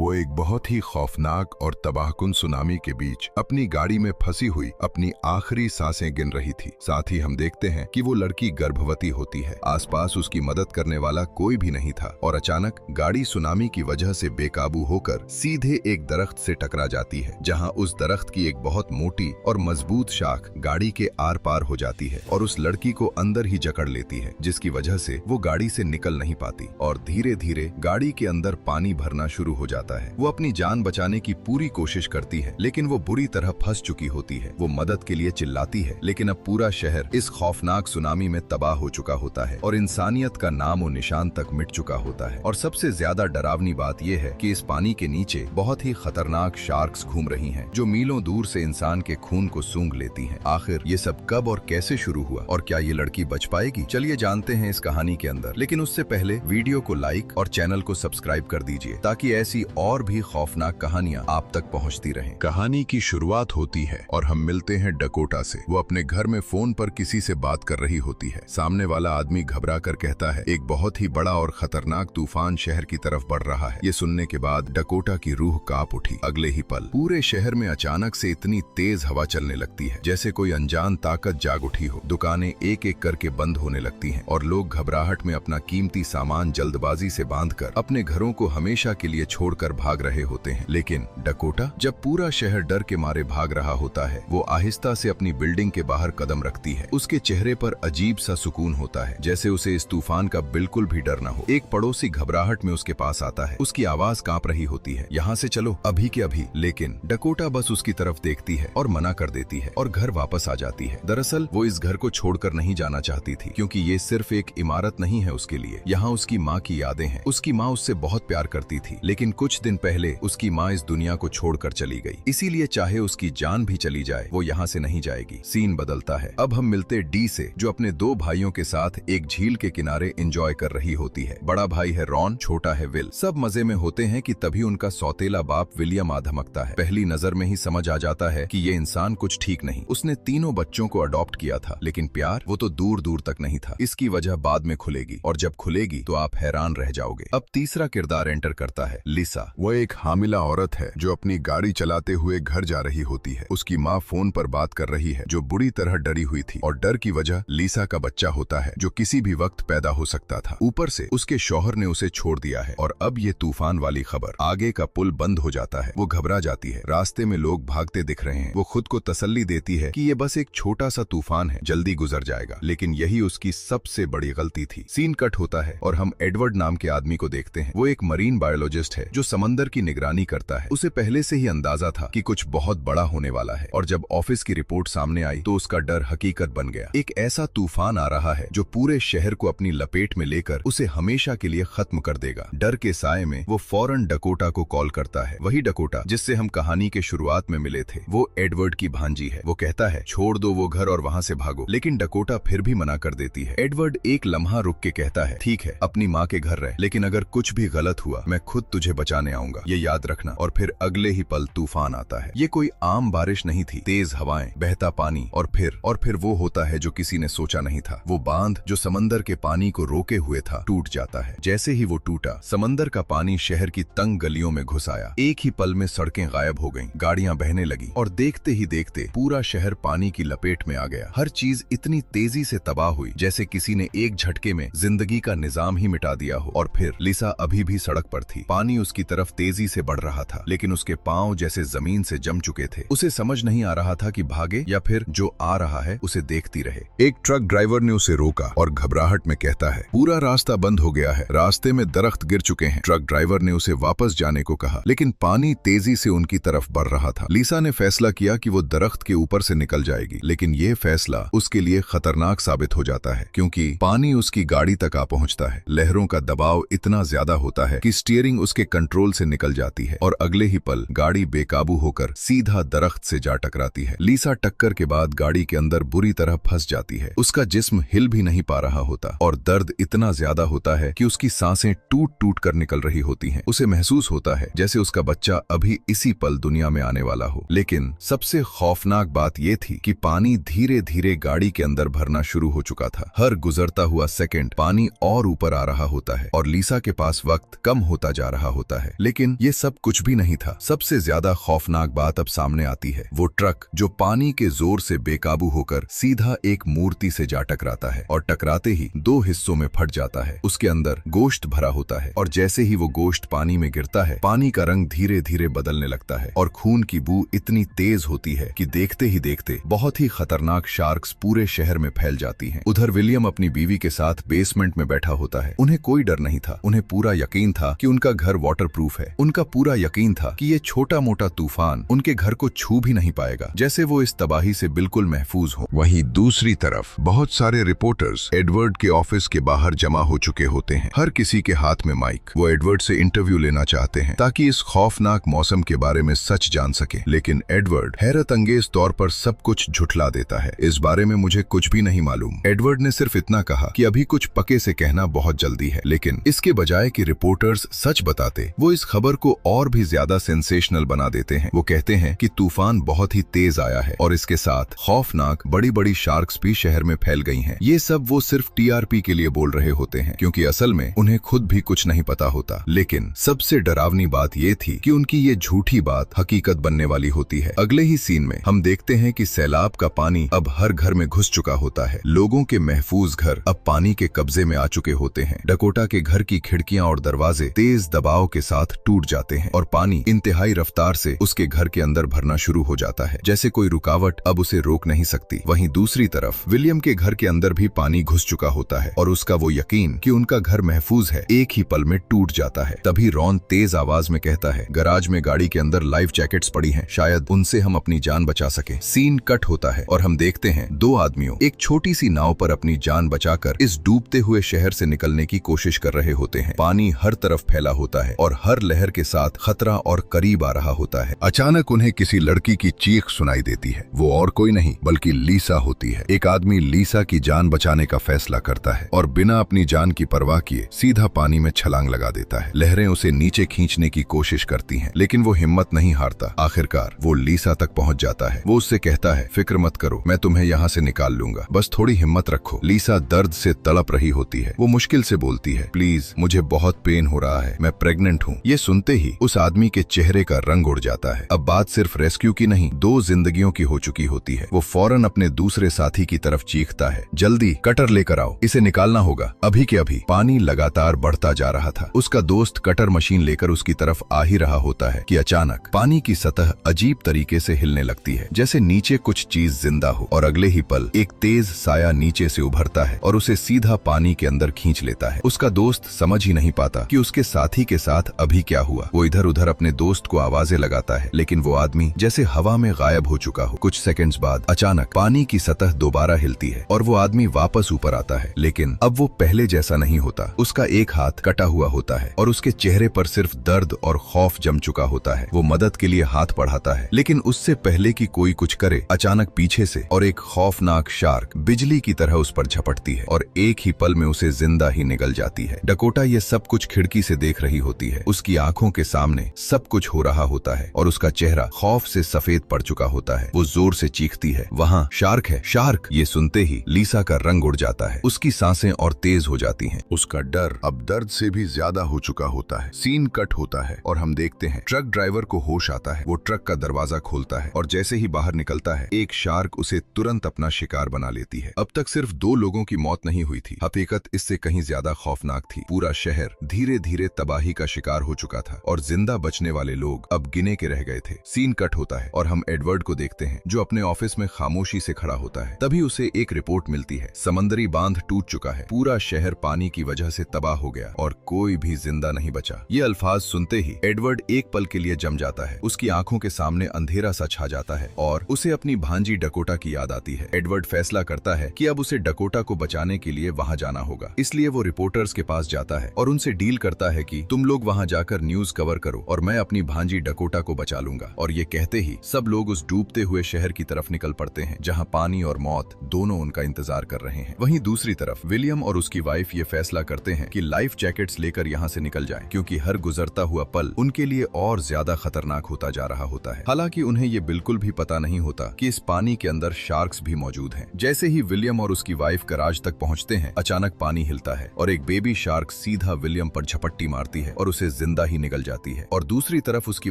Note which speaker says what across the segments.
Speaker 1: वो एक बहुत ही खौफनाक और तबाहकुन सुनामी के बीच अपनी गाड़ी में फंसी हुई अपनी आखिरी सांसें गिन रही थी। साथ ही हम देखते हैं कि वो लड़की गर्भवती होती है। आसपास उसकी मदद करने वाला कोई भी नहीं था और अचानक गाड़ी सुनामी की वजह से बेकाबू होकर सीधे एक दरख्त से टकरा जाती है, जहां उस दरख्त की एक बहुत मोटी और मजबूत शाख गाड़ी के आर पार हो जाती है और उस लड़की को अंदर ही जकड़ लेती है, जिसकी वजह से वो गाड़ी से निकल नहीं पाती और धीरे धीरे गाड़ी के अंदर पानी भरना शुरू हो जाता है। वो अपनी जान बचाने की पूरी कोशिश करती है, लेकिन वो बुरी तरह फंस चुकी होती है। वो मदद के लिए चिल्लाती है, लेकिन अब पूरा शहर इस खौफनाक सुनामी में तबाह हो चुका होता है और इंसानियत का नामो निशान तक मिट चुका होता है। और सबसे ज्यादा डरावनी बात यह है कि इस पानी के नीचे बहुत ही खतरनाक शार्क्स घूम रही हैं, जो मीलों दूर से इंसान के खून को सूंघ लेती हैं। आखिर ये सब कब और कैसे शुरू हुआ और क्या ये लड़की बच पाएगी? चलिए जानते हैं इस कहानी के अंदर, लेकिन उससे पहले वीडियो को लाइक और चैनल को सब्सक्राइब कर दीजिए ताकि ऐसी और भी खौफनाक कहानियां आप तक पहुंचती रहें। कहानी की शुरुआत होती है और हम मिलते हैं डकोटा से। वो अपने घर में फोन पर किसी से बात कर रही होती है। सामने वाला आदमी घबरा कर कहता है, एक बहुत ही बड़ा और खतरनाक तूफान शहर की तरफ बढ़ रहा है। ये सुनने के बाद डकोटा की रूह कांप उठी। अगले ही पल पूरे शहर में अचानक से इतनी तेज हवा चलने लगती है जैसे कोई अनजान ताकत जाग उठी हो। दुकानें एक एक करके बंद होने लगती हैं और लोग घबराहट में अपना कीमती सामान जल्दबाजी से बांधकर अपने घरों को हमेशा के लिए छोड़कर भाग रहे होते हैं। लेकिन डकोटा, जब पूरा शहर डर के मारे भाग रहा होता है, वो आहिस्ता से अपनी बिल्डिंग के बाहर कदम रखती है। उसके चेहरे पर अजीब सा सुकून होता है, जैसे उसे इस तूफान का बिल्कुल भी डर न हो। एक पड़ोसी घबराहट में उसके पास आता है। उसकी आवाज कांप रही होती है, यहाँ से चलो अभी के अभी। लेकिन डकोटा बस उसकी तरफ देखती है और मना कर देती है और घर वापस आ जाती है। दरअसल वो इस घर को छोड़कर नहीं जाना चाहती थी, क्योंकि ये सिर्फ एक इमारत नहीं है उसके लिए। यहाँ उसकी माँ की यादें हैं। उसकी माँ उससे बहुत प्यार करती थी, लेकिन कुछ दिन पहले उसकी माँ इस दुनिया को छोड़कर चली गई। इसीलिए चाहे उसकी जान भी चली जाए, वो यहाँ से नहीं जाएगी। सीन बदलता है। अब हम मिलते डी से, जो अपने दो भाइयों के साथ एक झील के किनारे एंजॉय कर रही होती है। बड़ा भाई है रॉन, छोटा है विल। सब मजे में होते हैं कि तभी उनका सौतेला बाप विलियम आ धमकता है। पहली नजर में ही समझ आ जाता है कि ये इंसान कुछ ठीक नहीं। उसने तीनों बच्चों को अडॉप्ट किया था, लेकिन प्यार वो तो दूर दूर तक नहीं था। इसकी वजह बाद में खुलेगी और जब खुलेगी तो आप हैरान रह जाओगे। अब तीसरा किरदार एंटर करता है लिसा। वो एक हामिला औरत है जो अपनी गाड़ी चलाते हुए घर जा रही होती है। उसकी माँ फोन पर बात कर रही है, जो बुरी तरह डरी हुई थी, और डर की वजह लिसा का बच्चा होता है, जो किसी भी वक्त पैदा हो सकता था। ऊपर से उसके शौहर ने उसे छोड़ दिया है और अब ये तूफान वाली खबर। आगे का पुल बंद हो जाता है। वो घबरा जाती है। रास्ते में लोग भागते दिख रहे हैं। वो खुद को तसल्ली देती है कि ये बस एक छोटा सा तूफान है, जल्दी गुजर जाएगा। लेकिन यही उसकी सबसे बड़ी गलती थी। सीन कट होता है और हम एडवर्ड नाम के आदमी को देखते हैं। वो एक मरीन बायोलॉजिस्ट है जो समंदर की निगरानी करता है। उसे पहले से ही अंदाजा था कि कुछ बहुत बड़ा होने वाला है, और जब ऑफिस की रिपोर्ट सामने आई तो उसका डर हकीकत बन गया। एक ऐसा तूफान आ रहा है जो पूरे शहर को अपनी लपेट में लेकर उसे हमेशा के लिए खत्म कर देगा। डर के साए में वो फौरन डकोटा को कॉल करता है। वही डकोटा जिससे हम कहानी के शुरुआत में मिले थे। वो एडवर्ड की भांजी है। वो कहता है, छोड़ दो वो घर और वहाँ से भागो, लेकिन डकोटा फिर भी मना कर देती है। एडवर्ड एक लम्हा रुक के कहता है, ठीक है, अपनी माँ के घर रह, लेकिन अगर कुछ भी गलत हुआ मैं खुद तुझे बचाने आऊंगा, ये याद रखना। और फिर अगले ही पल तूफान आता है। ये कोई आम बारिश नहीं थी। तेज हवाएं, बहता पानी और फिर वो होता है जो किसी ने सोचा नहीं था। वो बांध जो समंदर के पानी को रोके हुए था, टूट जाता है। जैसे ही वो टूटा, समंदर का पानी शहर की तंग गलियों में घुस आया। एक ही पल में सड़कें गायब हो गईं, गाड़ियां बहने लगी और देखते ही देखते पूरा शहर पानी की लपेट में आ गया। हर चीज इतनी तेजी से तबाह हुई जैसे किसी ने एक झटके में जिंदगी का निजाम ही मिटा दिया हो। और फिर लिसा अभी भी सड़क पर थी। पानी उसकी तरफ तेजी से बढ़ रहा था, लेकिन उसके पांव जैसे जमीन से जम चुके थे। उसे समझ नहीं आ रहा था कि भागे या फिर जो आ रहा है उसे देखती रहे। एक ट्रक ड्राइवर ने उसे रोका और घबराहट में कहता है, पूरा रास्ता बंद हो गया है, रास्ते में दरख्त गिर चुके हैं। ट्रक ड्राइवर ने उसे वापस जाने को कहा, लेकिन पानी तेजी से उनकी तरफ बढ़ रहा था। लिसा ने फैसला किया कि वो दरख्त के ऊपर से निकल जाएगी, लेकिन ये फैसला उसके लिए खतरनाक साबित हो जाता है, क्योंकि पानी उसकी गाड़ी तक आ पहुंचता है। लहरों का दबाव इतना ज्यादा होता है कि स्टीयरिंग उसके कंट्रोल से निकल जाती है और अगले ही पल गाड़ी बेकाबू होकर सीधा दरख्त से जा टकराती है। लिसा टक्कर के बाद गाड़ी के अंदर बुरी तरह फंस जाती है। उसका जिस्म हिल भी नहीं पा रहा होता और दर्द इतना ज्यादा होता है कि उसकी सांसें टूट टूट कर निकल रही होती हैं। उसे महसूस होता है जैसे उसका बच्चा अभी इसी पल दुनिया में आने वाला हो। लेकिन सबसे खौफनाक बात यह थी कि पानी धीरे धीरे गाड़ी के अंदर भरना शुरू हो चुका था। हर गुजरता हुआ सेकंड पानी और ऊपर आ रहा होता है और लिसा के पास वक्त कम होता जा रहा होता है। है, लेकिन ये सब कुछ भी नहीं था। सबसे ज्यादा खौफनाक बात अब सामने आती है। वो ट्रक जो पानी के जोर से बेकाबू होकर सीधा एक मूर्ति से जा टकराता है और टकराते ही दो हिस्सों में फट जाता है। उसके अंदर गोश्त भरा होता है और जैसे ही वो गोश्त पानी में गिरता है, पानी का रंग धीरे धीरे बदलने लगता है और खून की बू इतनी तेज होती है कि देखते ही देखते बहुत ही खतरनाक शार्क्स पूरे शहर में फैल जाती हैं। उधर विलियम अपनी बीवी के साथ बेसमेंट में बैठा होता है। उन्हें कोई डर नहीं था। उन्हें पूरा यकीन था कि उनका घर वाटरप्रूफ है। उनका पूरा यकीन था कि ये छोटा मोटा तूफान उनके घर को छू भी नहीं पाएगा, जैसे वो इस तबाही से बिल्कुल महफूज हो। वहीं दूसरी तरफ बहुत सारे रिपोर्टर्स एडवर्ड के ऑफिस के बाहर जमा हो चुके होते हैं। हर किसी के हाथ में माइक। वो एडवर्ड से इंटरव्यू लेना चाहते हैं ताकि इस खौफनाक मौसम के बारे में सच जान सके, लेकिन एडवर्ड हैरत अंगेज तौर पर सब कुछ झुठला देता है। इस बारे में मुझे कुछ भी नहीं मालूम। एडवर्ड ने सिर्फ इतना कहा कि अभी कुछ पक्के से कहना बहुत जल्दी है, लेकिन इसके बजाय कि रिपोर्टर्स सच बताते, वो इस खबर को और भी ज्यादा सेंसेशनल बना देते हैं। वो कहते हैं कि तूफान बहुत ही तेज आया है और इसके साथ खौफनाक बड़ी बड़ी शार्क्स भी शहर में फैल गई हैं। ये सब वो सिर्फ टीआरपी के लिए बोल रहे होते हैं, क्योंकि असल में उन्हें खुद भी कुछ नहीं पता होता। लेकिन सबसे डरावनी बात ये थी कि उनकी ये झूठी बात हकीकत बनने वाली होती है। अगले ही सीन में हम देखते हैं कि सैलाब का पानी अब हर घर में घुस चुका होता है। लोगों के महफूज घर अब पानी के कब्जे में आ चुके होते हैं। डकोटा के घर की खिड़कियां और दरवाजे तेज दबाव के साथ टूट जाते हैं और पानी इंतहाई रफ्तार से उसके घर के अंदर भरना शुरू हो जाता है, जैसे कोई रुकावट अब उसे रोक नहीं सकती। वहीं दूसरी तरफ विलियम के घर के अंदर भी पानी घुस चुका होता है और उसका वो यकीन कि उनका घर महफूज है एक ही पल में टूट जाता है। तभी रॉन तेज आवाज में कहता है, गराज में गाड़ी के अंदर लाइफ जैकेट्स पड़ी हैं, शायद उनसे हम अपनी जान बचा सके। सीन कट होता है और हम देखते हैं दो आदमियों एक छोटी सी नाव पर अपनी जान बचाकर इस डूबते हुए शहर से निकलने की कोशिश कर रहे होते हैं। पानी हर तरफ फैला होता है और हर लहर के साथ खतरा और करीब आ रहा होता है। अचानक उन्हें किसी लड़की की चीख सुनाई देती है। वो और कोई नहीं बल्कि लीसा होती है। एक आदमी लीसा की जान बचाने का फैसला करता है और बिना अपनी जान की परवाह किए सीधा पानी में छलांग लगा देता है। लहरें उसे नीचे खींचने की कोशिश करती हैं, लेकिन वो हिम्मत नहीं हारता। आखिरकार वो लीसा तक पहुंच जाता है। वो उससे कहता है, फिक्र मत करो, मैं तुम्हें यहाँ से निकाल लूंगा, बस थोड़ी हिम्मत रखो। लीसा दर्द से तड़प रही होती है। वो मुश्किल से बोलती है, प्लीज मुझे बहुत पेन हो रहा है, मैं प्रेग्नेंट हूँ। ये सुनते ही उस आदमी के चेहरे का रंग उड़ जाता है। अब बात सिर्फ रेस्क्यू की नहीं, दो जिंदगियों की हो चुकी होती है। वो फौरन अपने दूसरे साथी की तरफ चीखता है, जल्दी कटर लेकर आओ, इसे निकालना होगा अभी के अभी। पानी लगातार बढ़ता जा रहा था। उसका दोस्त कटर मशीन लेकर उसकी तरफ आ ही रहा होता है कि अचानक पानी की सतह अजीब तरीके से हिलने लगती है, जैसे नीचे कुछ चीज जिंदा हो, और अगले ही पल एक तेज साया नीचे से उभरता है और उसे सीधा पानी के अंदर खींच लेता है। उसका दोस्त समझ ही नहीं पाता कि उसके साथी के साथ अभी क्या हुआ। वो इधर उधर अपने दोस्त को आवाजें लगाता है, लेकिन वो आदमी जैसे हवा में गायब हो चुका हो। कुछ सेकंड्स बाद अचानक पानी की सतह दोबारा हिलती है और वो आदमी वापस ऊपर आता है, लेकिन अब वो पहले जैसा नहीं होता। उसका एक हाथ कटा हुआ होता है और उसके चेहरे पर सिर्फ दर्द और खौफ जम चुका होता है। वो मदद के लिए हाथ बढ़ाता है, लेकिन उससे पहले कि कोई कुछ करे, अचानक पीछे से और एक खौफनाक शार्क बिजली की तरह उस पर झपटती है और एक ही पल में उसे जिंदा ही निगल जाती है। डकोटा ये सब कुछ खिड़की से देख रही होती है। उसकी आंखों के सामने सब कुछ हो रहा होता है और उसका चेहरा खौफ से सफेद पड़ चुका होता है। वो जोर से चीखती है, वहाँ शार्क है, शार्क। ये सुनते ही लीसा का रंग उड़ जाता है। उसकी सांसें और तेज हो जाती हैं। उसका डर अब दर्द से भी ज्यादा हो चुका होता है। सीन कट होता है और हम देखते हैं ट्रक ड्राइवर को होश आता है। वो ट्रक का दरवाजा खोलता है और जैसे ही बाहर निकलता है, एक शार्क उसे तुरंत अपना शिकार बना लेती है। अब तक सिर्फ 2 लोगों की मौत नहीं हुई थी, हकीकत इससे कहीं ज्यादा खौफनाक थी। पूरा शहर धीरे धीरे तबाही का शिकार हो चुका था और जिंदा बचने वाले लोग अब गिने के रह गए थे। सीन कट होता है और हम एडवर्ड को देखते हैं, जो अपने ऑफिस में खामोशी से खड़ा होता है। तभी उसे एक रिपोर्ट मिलती है, समंदरी बांध टूट चुका है, पूरा शहर पानी की वजह से तबाह हो गया और कोई भी जिंदा नहीं बचा। ये अल्फाज सुनते ही एडवर्ड एक पल के लिए जम जाता है। उसकी आंखों के सामने अंधेरा सा छा जाता है और उसे अपनी भांजी डकोटा की याद आती है। एडवर्ड फैसला करता है कि अब उसे डकोटा को बचाने के लिए वहां जाना होगा। इसलिए वो रिपोर्टर्स के पास जाता है और उनसे डील करता है कि तुम लोग वहां जाकर न्यूज कवर करो और मैं अपनी भांजी डकोटा को बचा लूंगा। और ये कहते ही सब लोग उस डूबते हुए शहर की तरफ निकल पड़ते हैं, जहां पानी और मौत दोनों उनका इंतजार कर रहे हैं। वहीं दूसरी तरफ विलियम और उसकी वाइफ ये फैसला करते हैं कि लाइफ जैकेट्स लेकर यहाँ से निकल जाएं, क्योंकि हर गुजरता हुआ पल उनके लिए और ज्यादा खतरनाक होता जा रहा होता है। हालांकि उन्हें ये बिल्कुल भी पता नहीं होता कि इस पानी के अंदर शार्क्स भी मौजूद हैं। जैसे ही विलियम और उसकी वाइफ गराज तक पहुंचते हैं, अचानक पानी हिलता है और एक बेबी शार्क सीधा विलियम पर झपट्टी मारती है और उसे जिंदा ही निकल जाती है और दूसरी तरफ उसकी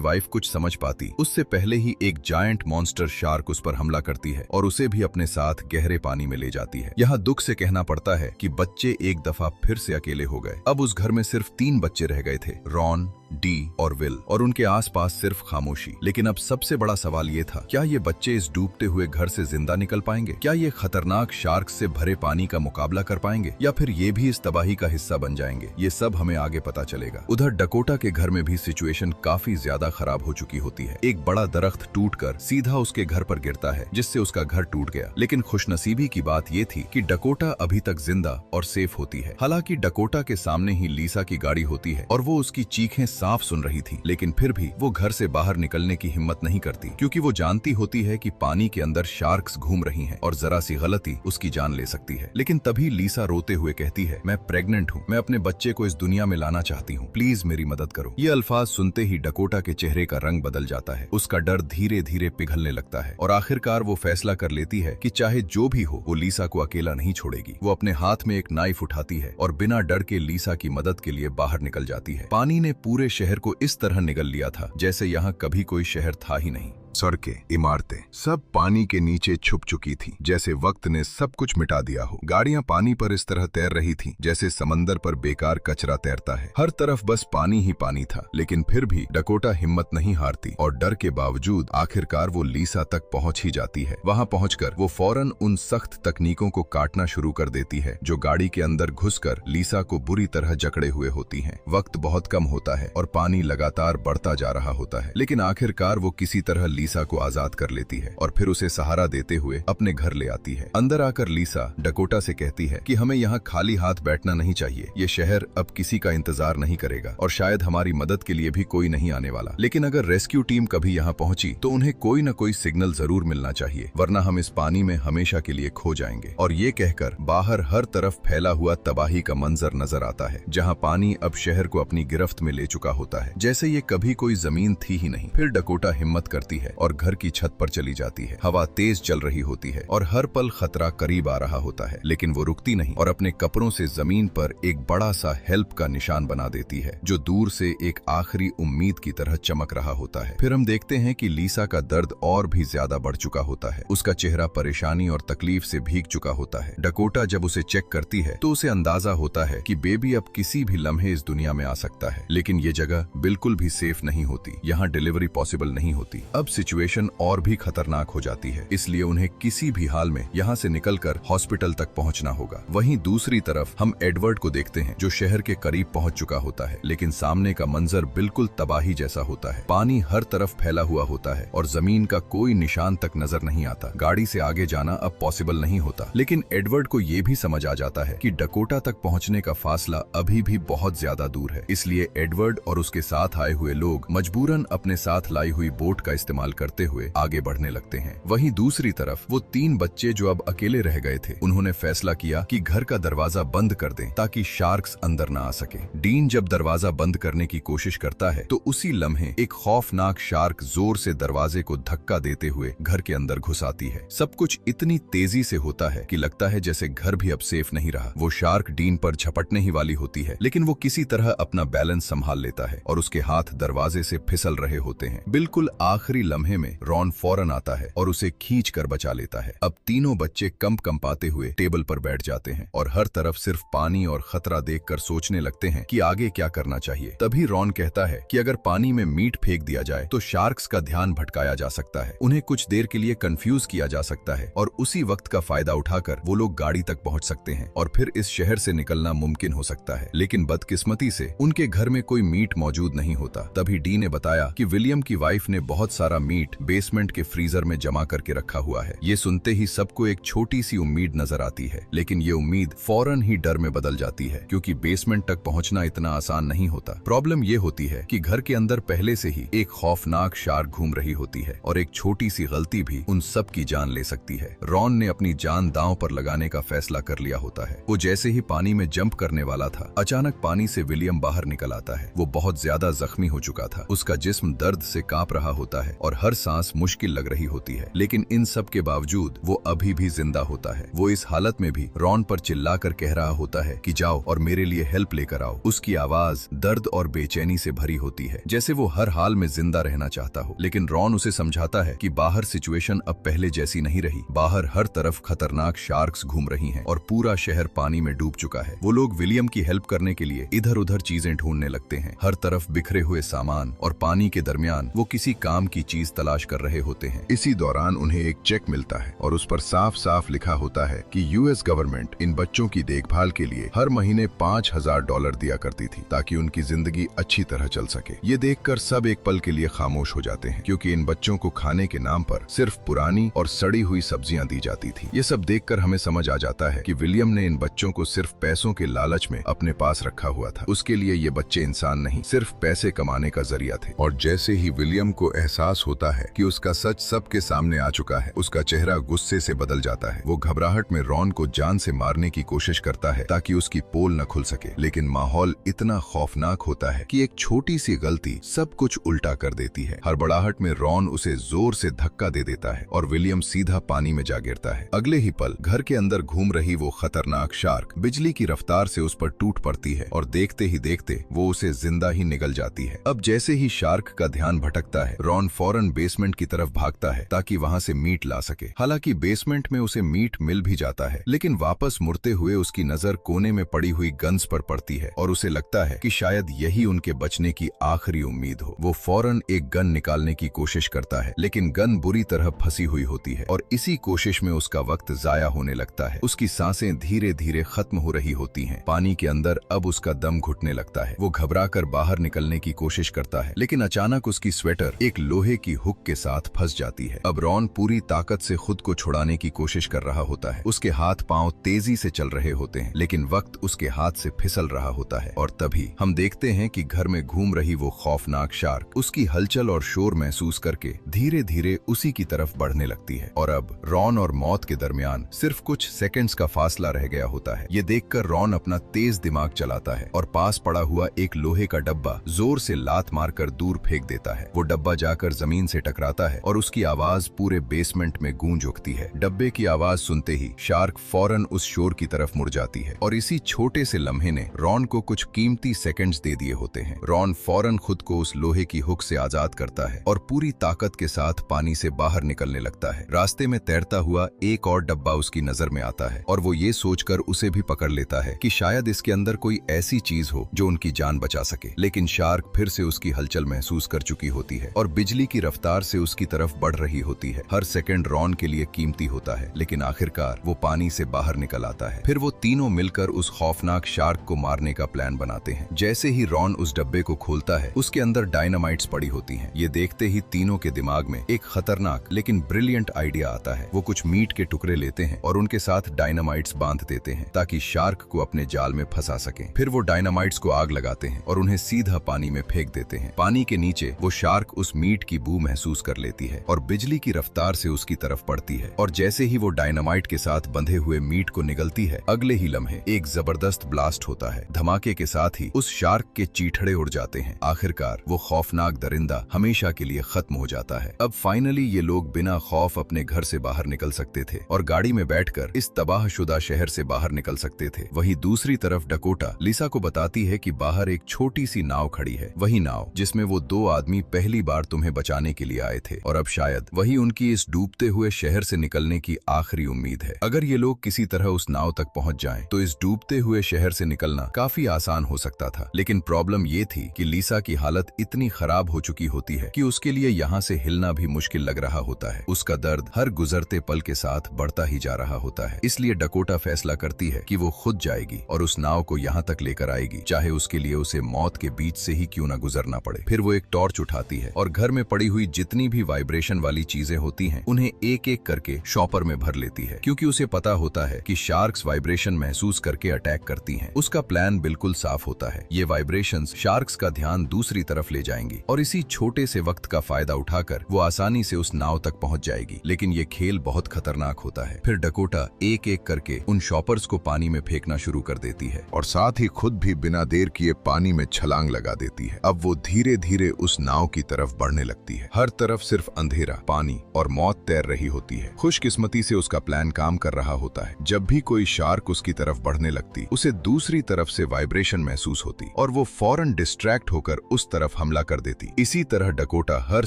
Speaker 1: वाइफ कुछ समझ पाती उससे पहले ही एक जायंट मॉन्स्टर शार्क उस पर हमला करती है और उसे भी अपने साथ गहरे पानी में ले जाती है। यहाँ दुख से कहना पड़ता है कि बच्चे एक दफा फिर से अकेले हो गए। अब उस घर में सिर्फ 3 बच्चे रह गए थे, रॉन, डी और विल, और उनके आसपास सिर्फ खामोशी। लेकिन अब सबसे बड़ा सवाल ये था, क्या ये बच्चे इस डूबते हुए घर से जिंदा निकल पाएंगे? क्या ये खतरनाक शार्क से भरे पानी का मुकाबला कर पाएंगे या फिर ये भी इस तबाही का हिस्सा बन जाएंगे? ये सब हमें आगे पता चलेगा। उधर डकोटा के घर में भी सिचुएशन काफी ज्यादा खराब हो चुकी होती है। एक बड़ा दरख्त टूटकर सीधा उसके घर पर गिरता है जिससे उसका घर टूट गया। लेकिन खुशनसीबी की बात ये थी कि डकोटा अभी तक जिंदा और सेफ होती है। हालांकि डकोटा के सामने ही लीसा की गाड़ी होती है और वो उसकी चीखें साफ सुन रही थी, लेकिन फिर भी वो घर से बाहर निकलने की हिम्मत नहीं करती क्योंकि वो जानती होती है कि पानी के अंदर शार्क्स घूम रही हैं और जरा सी गलती उसकी जान ले सकती है। लेकिन तभी लीसा रोते हुए कहती है, मैं प्रेग्नेंट हूँ, मैं अपने बच्चे को इस दुनिया में लाना चाहती हूँ, प्लीज मेरी मदद करो। ये अल्फाज सुनते ही डकोटा के चेहरे का रंग बदल जाता है। उसका डर धीरे धीरे पिघलने लगता है और आखिरकार वो फैसला कर लेती है कि चाहे जो भी हो वो लीसा को अकेला नहीं छोड़ेगी। वो अपने हाथ में एक नाइफ उठाती है और बिना डर के लीसा की मदद के लिए बाहर निकल जाती है। पानी ने पूरे शहर को इस तरह निगल लिया था जैसे यहाँ कभी कोई शहर था ही नहीं।
Speaker 2: सड़कें, इमारतें सब पानी के नीचे छुप चुकी थी, जैसे वक्त ने सब कुछ मिटा दिया हो। गाड़ियां पानी पर इस तरह तैर रही थीं, जैसे समंदर पर बेकार कचरा तैरता है। हर तरफ बस पानी ही पानी था। लेकिन फिर भी डकोटा हिम्मत नहीं हारती और डर के बावजूद आखिरकार वो लीसा तक पहुंच ही जाती है। वहां पहुंचकर वो फौरन उन सख्त तकनीकों को काटना शुरू कर देती है जो गाड़ी के अंदर घुसकर लीसा को बुरी तरह जकड़े हुए होती हैं। वक्त बहुत कम होता है और पानी लगातार बढ़ता जा रहा होता है, लेकिन आखिरकार वो किसी तरह लीसा को आजाद कर लेती है और फिर उसे सहारा देते हुए अपने घर ले आती है। अंदर आकर लीसा डकोटा से कहती है कि हमें यहाँ खाली हाथ बैठना नहीं चाहिए। ये शहर अब किसी का इंतजार नहीं करेगा और शायद हमारी मदद के लिए भी कोई नहीं आने वाला। लेकिन अगर रेस्क्यू टीम कभी यहाँ पहुंची तो उन्हें कोई न कोई सिग्नल जरूर मिलना चाहिए, वरना हम इस पानी में हमेशा के लिए खो जाएंगे। और ये कहकर बाहर हर तरफ फैला हुआ तबाही का मंजर नजर आता है, जहाँ पानी अब शहर को अपनी गिरफ्त में ले चुका होता है, जैसे ये कभी कोई जमीन थी ही नहीं। फिर डकोटा हिम्मत करती है और घर की छत पर चली जाती है। हवा तेज चल रही होती है और हर पल खतरा करीब आ रहा होता है, लेकिन वो रुकती नहीं और अपने कपड़ों से जमीन पर एक बड़ा सा हेल्प का निशान बना देती है जो दूर से एक आखिरी उम्मीद की तरह चमक रहा होता है। फिर हम देखते हैं कि लीसा का दर्द और भी ज्यादा बढ़ चुका होता है। उसका चेहरा परेशानी और तकलीफ से भीग चुका होता है। डकोटा जब उसे चेक करती है तो उसे अंदाजा होता है कि बेबी अब किसी भी लम्हे इस दुनिया में आ सकता है, लेकिन ये जगह बिल्कुल भी सेफ नहीं होती। यहाँ डिलीवरी पॉसिबल नहीं होती। अब सिचुएशन और भी खतरनाक हो जाती है, इसलिए उन्हें किसी भी हाल में यहाँ से निकलकर हॉस्पिटल तक पहुँचना होगा। वहीं दूसरी तरफ हम एडवर्ड को देखते हैं जो शहर के करीब पहुँच चुका होता है, लेकिन सामने का मंजर बिल्कुल तबाही जैसा होता है। पानी हर तरफ फैला हुआ होता है और जमीन का कोई निशान तक नजर नहीं आता। गाड़ी से आगे जाना अब पॉसिबल नहीं होता, लेकिन एडवर्ड को ये भी समझ आ जाता है कि डकोटा तक पहुँचने का फासला अभी भी बहुत ज्यादा दूर है। इसलिए एडवर्ड और उसके साथ आए हुए लोग मजबूरन अपने साथ लाई हुई बोट का इस्तेमाल करते हुए आगे बढ़ने लगते हैं। वहीं दूसरी तरफ वो 3 बच्चे जो अब अकेले रह गए थे, उन्होंने फैसला किया कि घर का दरवाजा बंद कर दें ताकि शार्क्स अंदर ना आ सके। डीन जब दरवाजा बंद करने की कोशिश करता है तो उसी लम्हे एक खौफनाक शार्क जोर से दरवाजे को धक्का देते हुए घर के अंदर घुस आती है। सब कुछ इतनी तेजी से होता है कि लगता है जैसे घर भी अब सेफ नहीं रहा। वो शार्क डीन पर झपटने ही वाली होती है, लेकिन वो किसी तरह अपना बैलेंस संभाल लेता है और उसके हाथ दरवाजे से फिसल रहे होते हैं। बिल्कुल आखिरी लम्हे में रॉन फौरन आता है और उसे खींच कर बचा लेता है। अब तीनों बच्चे कंपाते हुए टेबल पर बैठ जाते हैं और हर तरफ सिर्फ पानी और खतरा देखकर सोचने लगते हैं कि आगे क्या करना चाहिए। तभी रॉन कहता है कि अगर पानी में मीट फेंक दिया जाए तो शार्क्स का ध्यान भटकाया जा सकता है, उन्हें कुछ देर के लिए कंफ्यूज किया जा सकता है और उसी वक्त का फायदा उठाकर वो लोग गाड़ी तक पहुंच सकते हैं और फिर इस शहर से निकलना मुमकिन हो सकता है। लेकिन बदकिस्मती से उनके घर में कोई मीट मौजूद नहीं होता। तभी डी ने बताया कि विलियम की वाइफ ने बहुत सारा मीट बेसमेंट के फ्रीजर में जमा करके रखा हुआ है। ये सुनते ही सबको एक छोटी सी उम्मीद नजर आती है, लेकिन ये उम्मीद फौरन ही डर में बदल जाती है क्योंकि बेसमेंट तक पहुंचना इतना आसान नहीं होता। प्रॉब्लम ये होती है कि घर के अंदर पहले से ही एक खौफनाक शार्क घूम रही होती है और एक छोटी सी गलती भी उन सब की जान ले सकती है। रॉन ने अपनी जान दांव पर लगाने का फैसला कर लिया होता है। वो जैसे ही पानी में जंप करने वाला था, अचानक पानी से विलियम बाहर निकल आता है। वो बहुत ज्यादा जख्मी हो चुका था। उसका जिस्म दर्द से कांप रहा होता है और हर सांस मुश्किल लग रही होती है, लेकिन इन सब के बावजूद वो अभी भी जिंदा होता है। वो इस हालत में भी रॉन पर चिल्लाकर कह रहा होता है कि जाओ और मेरे लिए हेल्प लेकर आओ। उसकी आवाज दर्द और बेचैनी से भरी होती है, जैसे वो हर हाल में जिंदा रहना चाहता हो। लेकिन रॉन उसे समझाता है कि बाहर सिचुएशन अब पहले जैसी नहीं रही। बाहर हर तरफ खतरनाक शार्क्स घूम रही हैं और पूरा शहर पानी में डूब चुका है। वो लोग विलियम की हेल्प करने के लिए इधर उधर चीजें ढूंढने लगते हैं। हर तरफ बिखरे हुए सामान और पानी के दरमियान वो किसी काम की चीज तलाश कर रहे होते हैं।
Speaker 1: इसी दौरान उन्हें एक चेक मिलता है और उस पर साफ साफ लिखा होता है कि यूएस गवर्नमेंट इन बच्चों की देखभाल के लिए हर महीने $5000 दिया करती थी ताकि उनकी जिंदगी अच्छी तरह चल सके। ये देखकर सब एक पल के लिए खामोश हो जाते हैं, क्योंकि इन बच्चों को खाने के नाम पर सिर्फ पुरानी और सड़ी हुई सब्जियां दी जाती थी। ये सब देखकर हमें समझ आ जाता है कि विलियम ने इन बच्चों को सिर्फ पैसों के लालच में अपने पास रखा हुआ था। उसके लिए ये बच्चे इंसान नहीं, सिर्फ पैसे कमाने का जरिया थे। और जैसे ही विलियम को एहसास होता है कि उसका सच सबके सामने आ चुका है, उसका चेहरा गुस्से से बदल जाता है। वो घबराहट में रॉन को जान से मारने की कोशिश करता है ताकि उसकी पोल न खुल सके, लेकिन माहौल इतना खौफनाक होता है कि एक छोटी सी गलती सब कुछ उल्टा कर देती है। हड़बड़ाहट में रॉन उसे जोर से धक्का दे देता है और विलियम सीधा पानी में जा गिरता है। अगले ही पल घर के अंदर घूम रही वो खतरनाक शार्क बिजली की रफ्तार से उस पर टूट पड़ती है और देखते ही देखते वो उसे जिंदा ही निगल जाती है। अब जैसे ही शार्क का ध्यान भटकता है, रॉन फौरन बेसमेंट की तरफ भागता है ताकि वहां से मीट ला सके। हालांकि बेसमेंट में उसे मीट मिल भी जाता है, लेकिन वापस मुड़ते हुए उसकी नजर कोने में पड़ी हुई गन्स पर पड़ती है और उसे लगता है कि शायद यही उनके बचने की आखिरी उम्मीद हो। वो फौरन एक गन निकालने की कोशिश करता है, लेकिन गन बुरी तरह फंसी हुई होती है और इसी कोशिश में उसका वक्त जाया होने लगता है। उसकी सांसें धीरे धीरे खत्म हो रही होती हैं। पानी के अंदर अब उसका दम घुटने लगता है। वो घबराकर बाहर निकलने की कोशिश करता है, लेकिन अचानक उसकी स्वेटर एक लोहे की हुक के साथ फंस जाती है। अब रॉन पूरी ताकत से खुद को छुड़ाने की कोशिश कर रहा होता है। उसके हाथ पांव तेजी से चल रहे होते हैं, लेकिन वक्त उसके हाथ से फिसल रहा होता है और तभी हम देखते हैं कि घर में घूम रही वो खौफनाक शार्क उसकी हलचल और शोर महसूस करके धीरे धीरे उसी की तरफ बढ़ने लगती है। और अब रॉन और मौत के दरमियान सिर्फ कुछ सेकंड्स का फासला रह गया होता है। ये देखकर रॉन अपना तेज दिमाग चलाता है और पास पड़ा हुआ एक लोहे का डब्बा जोर से लात मारकर दूर फेंक देता है। वो डब्बा जाकर जमीन से टकराता है और उसकी आवाज पूरे बेसमेंट में गूंज उठती है। डब्बे की आवाज सुनते ही शार्क फौरन उस शोर की तरफ मुड़ जाती है और इसी छोटे से लम्हे ने रॉन को कुछ कीमती सेकंड्स दे दिए होते हैं। रॉन फौरन खुद को उस लोहे की हुक से आजाद करता है और पूरी ताकत के साथ पानी से बाहर निकलने लगता है। रास्ते में तैरता हुआ एक और डब्बा उसकी नजर में आता है और वो ये सोचकर उसे भी पकड़ लेता है कि शायद इसके अंदर कोई ऐसी चीज हो जो उनकी जान बचा सके। लेकिन शार्क फिर से उसकी हलचल महसूस कर चुकी होती है और बिजली की रफ्तार से उसकी तरफ बढ़ रही होती है। हर सेकंड रॉन के लिए कीमती होता है, लेकिन आखिरकार वो पानी से बाहर निकल आता है। फिर वो तीनों मिलकर उस खौफनाक शार्क को मारने का प्लान बनाते हैं। जैसे ही रॉन उस डब्बे को खोलता है, उसके अंदर डायनामाइट्स पड़ी होती हैं। ये देखते ही तीनों के दिमाग में एक खतरनाक लेकिन ब्रिलियंट आइडिया आता है। वो कुछ मीट के टुकड़े लेते हैं और उनके साथ डायनामाइट्स बांध देते हैं ताकि शार्क को अपने जाल में फंसा सकें। फिर वो डायनामाइट्स को आग लगाते हैं और उन्हें सीधा पानी में फेंक देते हैं। पानी के नीचे वो शार्क उस मीट की बू महसूस कर लेती है और बिजली की रफ्तार से उसकी तरफ बढ़ती है और जैसे ही वो डायनामाइट के साथ बंधे हुए मीट को निगलती है, अगले ही लम्हे एक जबरदस्त ब्लास्ट होता है। धमाके के साथ ही उस शार्क के चीथड़े उड़ जाते हैं। आखिरकार वो खौफनाक दरिंदा हमेशा के लिए खत्म हो जाता है। अब फाइनली ये लोग बिना खौफ अपने घर से बाहर निकल सकते थे और गाड़ी में बैठकर इस तबाहशुदा शहर से बाहर निकल सकते थे। वहीं दूसरी तरफ डकोटा लिसा को बताती है कि बाहर एक छोटी सी नाव खड़ी है, वही नाव जिसमें वो दो आदमी पहली बार तुम्हें बचाने के लिए आए थे और अब शायद वही उनकी इस डूबते हुए शहर से निकलने की आखिरी उम्मीद है। अगर ये लोग किसी तरह उस नाव तक पहुंच जाएं, तो इस डूबते हुए शहर से निकलना काफी आसान हो सकता था। लेकिन प्रॉब्लम ये थी कि लिसा की हालत इतनी खराब हो चुकी होती है कि उसके लिए यहाँ से हिलना भी मुश्किल लग रहा होता है। उसका दर्द हर गुजरते पल के साथ बढ़ता ही जा रहा होता है। इसलिए डकोटा फैसला करती है कि वो खुद जाएगी और उस नाव को यहाँ तक लेकर आएगी, चाहे उसके लिए उसे मौत के बीच से ही क्यों न गुजरना पड़े। फिर वो एक टॉर्च उठाती है और घर में पड़ी हुई जितनी भी वाइब्रेशन वाली चीजें होती हैं, उन्हें एक एक करके शॉपर में भर लेती है, क्योंकि उसे पता होता है कि शार्क्स वाइब्रेशन महसूस करके अटैक करती हैं। उसका प्लान बिल्कुल साफ होता है। ये वाइब्रेशंस शार्क्स का ध्यान दूसरी तरफ ले जाएंगी और इसी छोटे से वक्त का फायदा उठाकर वो आसानी से उस नाव तक पहुंच जाएगी। लेकिन ये खेल बहुत खतरनाक होता है। फिर डकोटा एक एक करके उन शॉपर्स को पानी में फेंकना शुरू कर देती है और साथ ही खुद भी बिना देर किए पानी में
Speaker 2: छलांग लगा देती है। अब वो धीरे धीरे उस नाव की तरफ बढ़ने लगती है। हर तरफ सिर्फ अंधेरा, पानी और मौत तैर रही होती है। खुशकिस्मती से उसका प्लान काम कर रहा होता है। जब भी कोई शार्क उसकी तरफ बढ़ने लगती, उसे दूसरी तरफ से वाइब्रेशन महसूस होती और वो फौरन डिस्ट्रैक्ट होकर उस तरफ हमला कर देती। इसी तरह डकोटा हर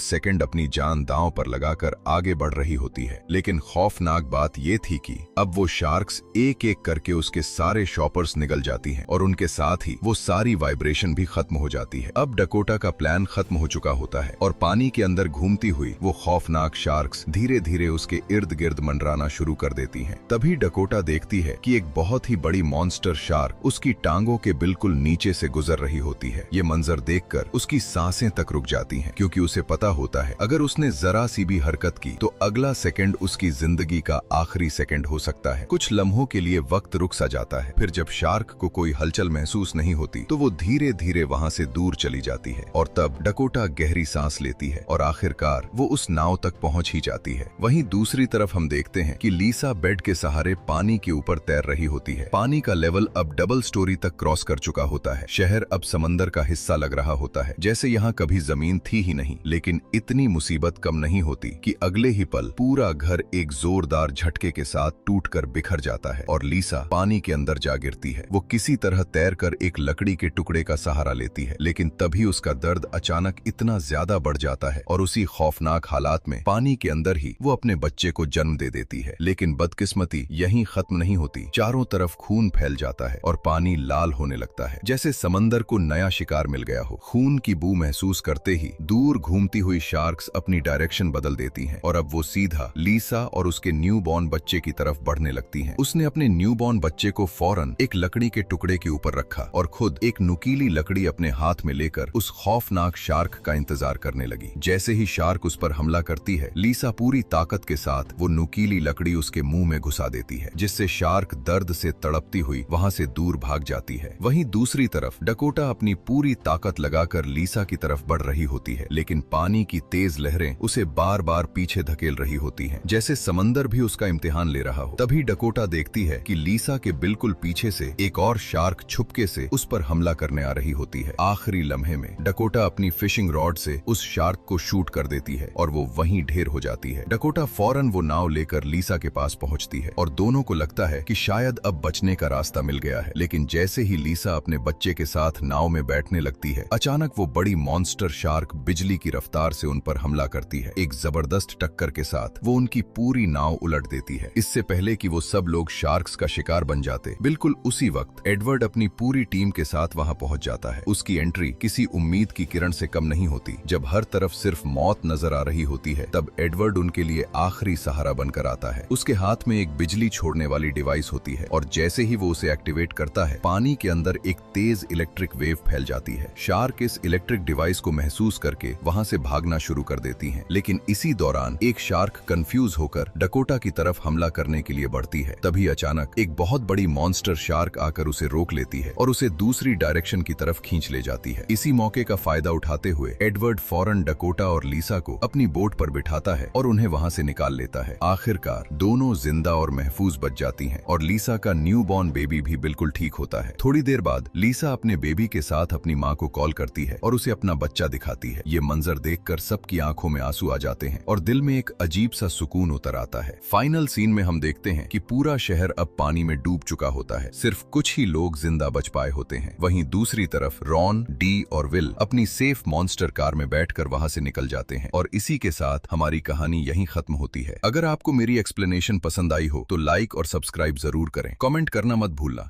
Speaker 2: सेकंड अपनी जान दांव पर लगाकर आगे बढ़ रही होती है। लेकिन खौफनाक बात ये थी कि अब वो शार्क्स एक एक करके उसके सारे शॉपर्स निगल जाती हैं और उनके साथ ही वो सारी वाइब्रेशन भी खत्म हो जाती है। अब डकोटा का प्लान खत्म हो चुका होता है और पानी के अंदर घूमती हुई वो खौफनाक शार्क्स धीरे धीरे उसके इर्द गिर्द मंडराना शुरू कर देती हैं। तभी डकोटा देखती है कि एक बहुत ही बड़ी मॉन्स्टर शार्क उसकी टांगों के बिल्कुल नीचे से गुजर रही होती है। ये मंजर देखकर उसकी सांसें तक रुक जाती हैं, क्योंकि उसे पता होता है अगर उसने जरा सी भी हरकत की तो अगला सेकंड उसकी जिंदगी का आखिरी सेकंड हो सकता है। कुछ लम्हों के लिए वक्त रुक सा जाता है। फिर जब शार्क को कोई हलचल महसूस नहीं होती तो वो धीरे धीरे वहां से दूर चली जाती है और तब डकोटा गहरी सांस लेती है और आखिरकार वो उस नाव तक पहुंच ही जाती है। वहीं दूसरी तरफ हम देखते हैं कि लीसा बेड के सहारे पानी के ऊपर तैर रही होती है। पानी का लेवल अब डबल स्टोरी तक क्रॉस कर चुका होता है। शहर अब समंदर का हिस्सा लग रहा होता है, जैसे यहाँ कभी जमीन थी ही नहीं। लेकिन इतनी मुसीबत कम नहीं होती कि अगले ही पल पूरा घर एक जोरदार झटके के साथ टूटकर बिखर जाता है और लीसा पानी के अंदर जा गिरती है। वो किसी तरह तैरकर एक लकड़ी के टुकड़े का सहारा लेती है, लेकिन तभी उसका दर्द अचानक इतना ज्यादा बढ़ जाता है और उसी खौफनाक हालात में पानी के अंदर ही वो अपने बच्चे को जन्म दे देती है। लेकिन बदकिस्मती यहीं खत्म नहीं होती। चारों तरफ खून फैल जाता है और पानी लाल होने लगता है, जैसे समंदर को नया शिकार मिल गया हो। खून की बू महसूस करते ही दूर घूमती हुई शार्क्स अपनी डायरेक्शन बदल देती हैं और अब वो सीधा लीसा और उसके न्यू बॉर्न बच्चे की तरफ बढ़ने लगती हैं। उसने अपने न्यू बॉर्न बच्चे को फौरन एक लकड़ी के टुकड़े के ऊपर रखा और खुद एक नुकीली लकड़ी अपने हाथ में लेकर उस खौफनाक शार्क का इंतजार करने लगी। जैसे ही शार्क उस पर हमला करती है, लीसा पूरी ताकत के साथ वो नुकीली लकड़ी उसके मुंह में घुसा देती है, जिससे शार्क दर्द से तड़पती हुई वहां से दूर भाग जाती है। वहीं दूसरी तरफ डकोटा अपनी पूरी ताकत लगाकर लीसा की तरफ बढ़ रही होती है, लेकिन पानी की तेज लहरें उसे बार बार पीछे धकेल रही होती हैं, जैसे समंदर भी उसका इम्तिहान ले रहा हो। तभी डकोटा देखती है कि लीसा के बिल्कुल पीछे से एक और शार्क छुपके से उस पर हमला करने आ रही होती है। आखिरी लम्हे में डकोटा अपनी फिशिंग रॉड से उस शार्क को शूट कर देती है और वो वहीं ढेर हो जाती है। डकोटा फौरन वो नाव लेकर लीसा के पास पहुंचती है और दोनों को लगता है कि शायद अब बचने का रास्ता मिल गया है। लेकिन जैसे ही लीसा अपने बच्चे के साथ नाव में बैठने लगती है, अचानक वो बड़ी मॉन्स्टर शार्क बिजली की रफ्तार से उन पर हमला करती है। एक जबरदस्त टक्कर के साथ वो उनकी पूरी नाव उलट देती है। इससे पहले कि वो सब लोग शार्क्स का शिकार बन जाते, बिल्कुल उसी वक्त एडवर्ड अपनी पूरी टीम के साथ वहां पहुंच जाता है। उसकी एंट्री किसी उम्मीद की किरण से कम नहीं होती। जब हर तरफ सिर्फ मौत नजर आ रही होती है, तब एडवर्ड उनके लिए आखिरी सहारा बनकर आता है। उसके हाथ में एक बिजली छोड़ने वाली डिवाइस होती है और जैसे ही वो उसे एक्टिवेट करता है, पानी के अंदर एक तेज इलेक्ट्रिक वेव फैल जाती है। शार्क इस इलेक्ट्रिक डिवाइस को महसूस करके वहां से भागना शुरू कर देती हैं। लेकिन इसी दौरान एक शार्क कंफ्यूज होकर डकोटा की तरफ हमला करने के लिए बढ़ती है। तभी अचानक एक बहुत बड़ी मॉन्स्टर शार्क आकर उसे रोक लेती है और उसे दूसरी डायरेक्शन की तरफ खींच ले जाती है। इसी मौके का फायदा उठाते हुए एडवर्ड फौरन डकोटा और लीसा को अपनी बोट पर बिठाता है और उन्हें वहां से निकाल लेता है। आखिरकार दोनों जिंदा और महफूज बच जाती हैं और लीसा का न्यू बॉर्न बेबी भी बिल्कुल ठीक होता है। थोड़ी देर बाद लीसा अपने बेबी के साथ अपनी माँ को कॉल करती है और उसे अपना बच्चा दिखाती है। ये मंजर देखकर सबकी आंखों में आंसू आ जाते हैं और दिल में एक अजीब सा सुकून उतर आता है। फाइनल सीन में हम देखते हैं कि पूरा शहर अब पानी में डूब चुका होता है। सिर्फ कुछ ही लोग जिंदा बच पाए होते हैं। वहीं दूसरी तरफ रॉन, डी और विल अपनी सेफ मॉन्स्टर कार में बैठकर वहां से निकल जाते हैं और इसी के साथ हमारी कहानी यहीं खत्म होती है। अगर आपको मेरी एक्सप्लेनेशन पसंद आई हो तो लाइक और सब्सक्राइब जरूर करें। कमेंट करना मत भूलना।